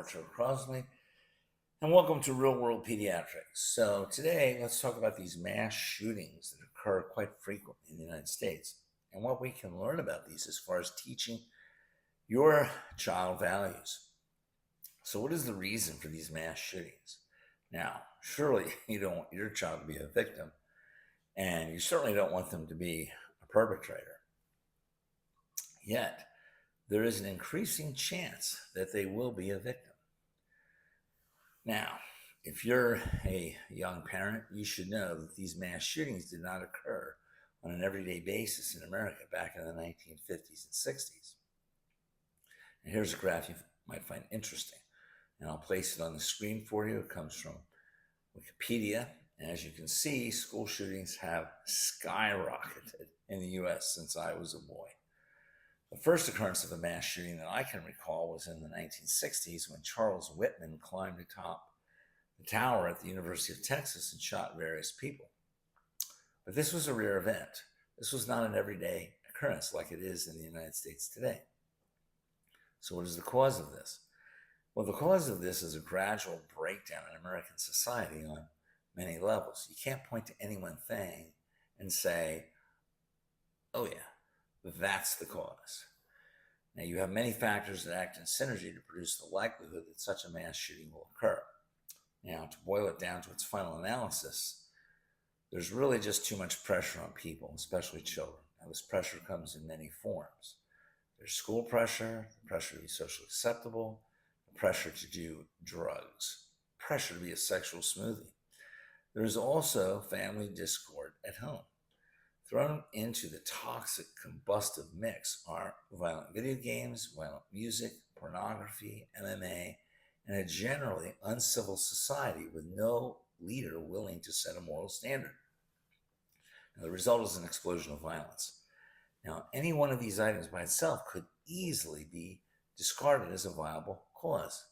Dr. Crosley, and welcome to Real World Pediatrics. So, today let's talk about these mass shootings that occur quite frequently in the United States and what we can learn about these as far as teaching your child values. So, what is the reason for these mass shootings? Now, surely you don't want your child to be a victim, and you certainly don't want them to be a perpetrator. Yet, there is an increasing chance that they will be a victim. Now, if you're a young parent, you should know that these mass shootings did not occur on an everyday basis in America back in the 1950s and 60s. And here's a graph you might find interesting, and I'll place it on the screen for you. It comes from Wikipedia, and as you can see, school shootings have skyrocketed in the US since I was a boy. The first occurrence of a mass shooting that I can recall was in the 1960s when Charles Whitman climbed atop the tower at the University of Texas and shot various people. But this was a rare event. This was not an everyday occurrence like it is in the United States today. So what is the cause of this? Well, the cause of this is a gradual breakdown in American society on many levels. You can't point to any one thing and say, oh yeah, that's the cause. Now, you have many factors that act in synergy to produce the likelihood that such a mass shooting will occur. Now, to boil it down to its final analysis, there's really just too much pressure on people, especially children. Now, this pressure comes in many forms. There's school pressure, the pressure to be socially acceptable, the pressure to do drugs, pressure to be a sexual smoothie. There's also family discord at home. Thrown into the toxic combustive mix are violent video games, violent music, pornography, MMA, and a generally uncivil society with no leader willing to set a moral standard. Now, the result is an explosion of violence. Now, any one of these items by itself could easily be discarded as a viable cause.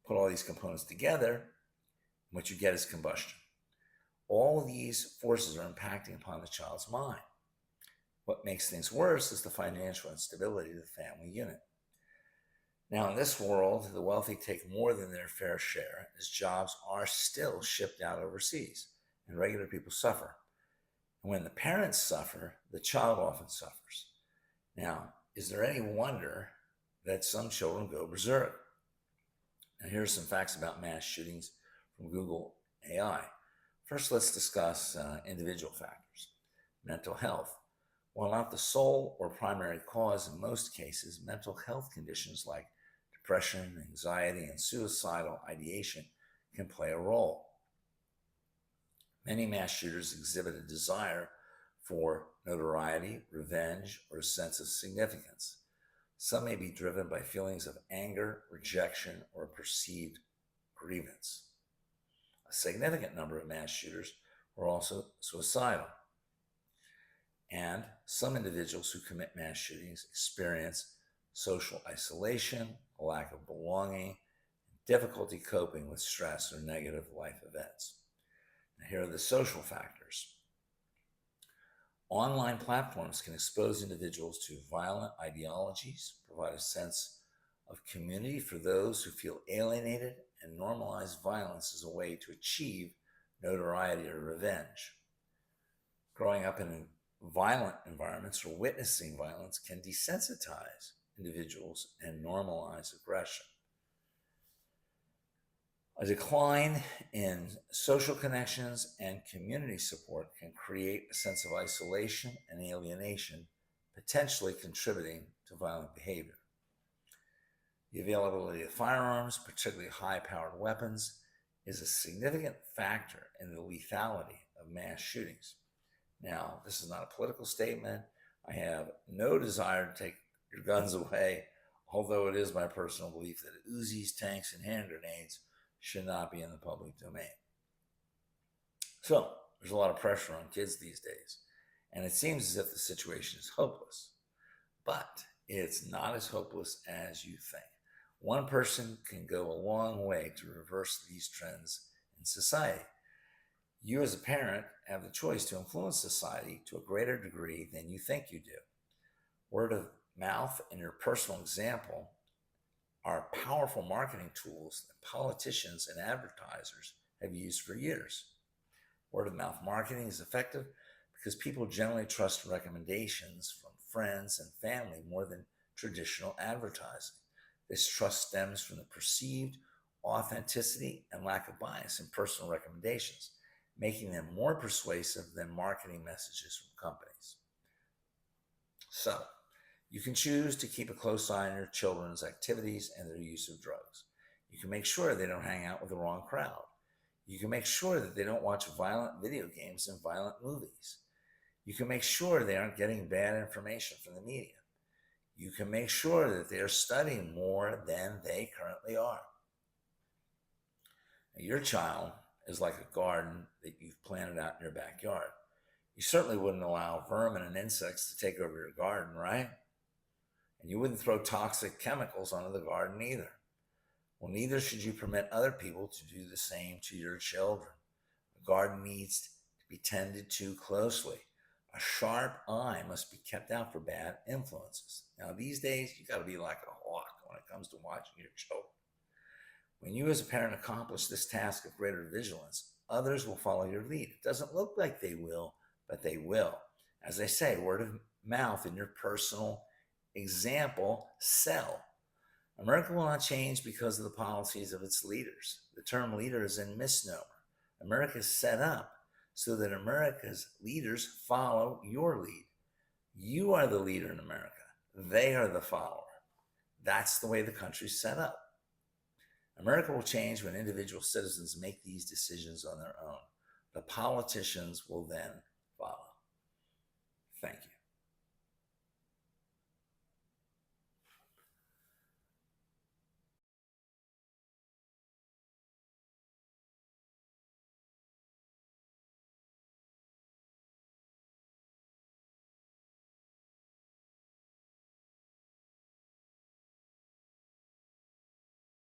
Put all these components together, and what you get is combustion. All of these forces are impacting upon the child's mind. What makes things worse is the financial instability of the family unit. Now, in this world, the wealthy take more than their fair share, as jobs are still shipped out overseas, and regular people suffer. And when the parents suffer, the child often suffers. Now, is there any wonder that some children go berserk? Now, here are some facts about mass shootings from Google AI. First, let's discuss individual factors. Mental health. While not the sole or primary cause in most cases, mental health conditions like depression, anxiety, and suicidal ideation can play a role. Many mass shooters exhibit a desire for notoriety, revenge, or a sense of significance. Some may be driven by feelings of anger, rejection, or a perceived grievance. A significant number of mass shooters were also suicidal. And some individuals who commit mass shootings experience social isolation, a lack of belonging, and difficulty coping with stress or negative life events. Now, here are the social factors. Online platforms can expose individuals to violent ideologies, provide a sense of community for those who feel alienated, and normalize violence as a way to achieve notoriety or revenge. Growing up in violent environments or witnessing violence can desensitize individuals and normalize aggression. A decline in social connections and community support can create a sense of isolation and alienation, potentially contributing to violent behavior. The availability of firearms, particularly high-powered weapons, is a significant factor in the lethality of mass shootings. Now, this is not a political statement. I have no desire to take your guns away, although it is my personal belief that Uzis, tanks, and hand grenades should not be in the public domain. So, there's a lot of pressure on kids these days, and it seems as if the situation is hopeless. But it's not as hopeless as you think. One person can go a long way to reverse these trends in society. You as a parent have the choice to influence society to a greater degree than you think you do. Word of mouth and your personal example are powerful marketing tools that politicians and advertisers have used for years. Word of mouth marketing is effective because people generally trust recommendations from friends and family more than traditional advertising. This trust stems from the perceived authenticity and lack of bias in personal recommendations, making them more persuasive than marketing messages from companies. So, you can choose to keep a close eye on your children's activities and their use of drugs. You can make sure they don't hang out with the wrong crowd. You can make sure that they don't watch violent video games and violent movies. You can make sure they aren't getting bad information from the media. You can make sure that they're studying more than they currently are. Now, your child is like a garden that you've planted out in your backyard. You certainly wouldn't allow vermin and insects to take over your garden, right? And you wouldn't throw toxic chemicals onto the garden either. Well, neither should you permit other people to do the same to your children. A garden needs to be tended to closely. A sharp eye must be kept out for bad influences. Now, these days, you got to be like a hawk when it comes to watching your children. When you as a parent accomplish this task of greater vigilance, others will follow your lead. It doesn't look like they will, but they will. As I say, word of mouth in your personal example sell. America will not change because of the policies of its leaders. The term leader is a misnomer. America is set up so that America's leaders follow your lead. You are the leader in America. They are the follower. That's the way the country's set up. America will change when individual citizens make these decisions on their own. The politicians will then follow. Thank you.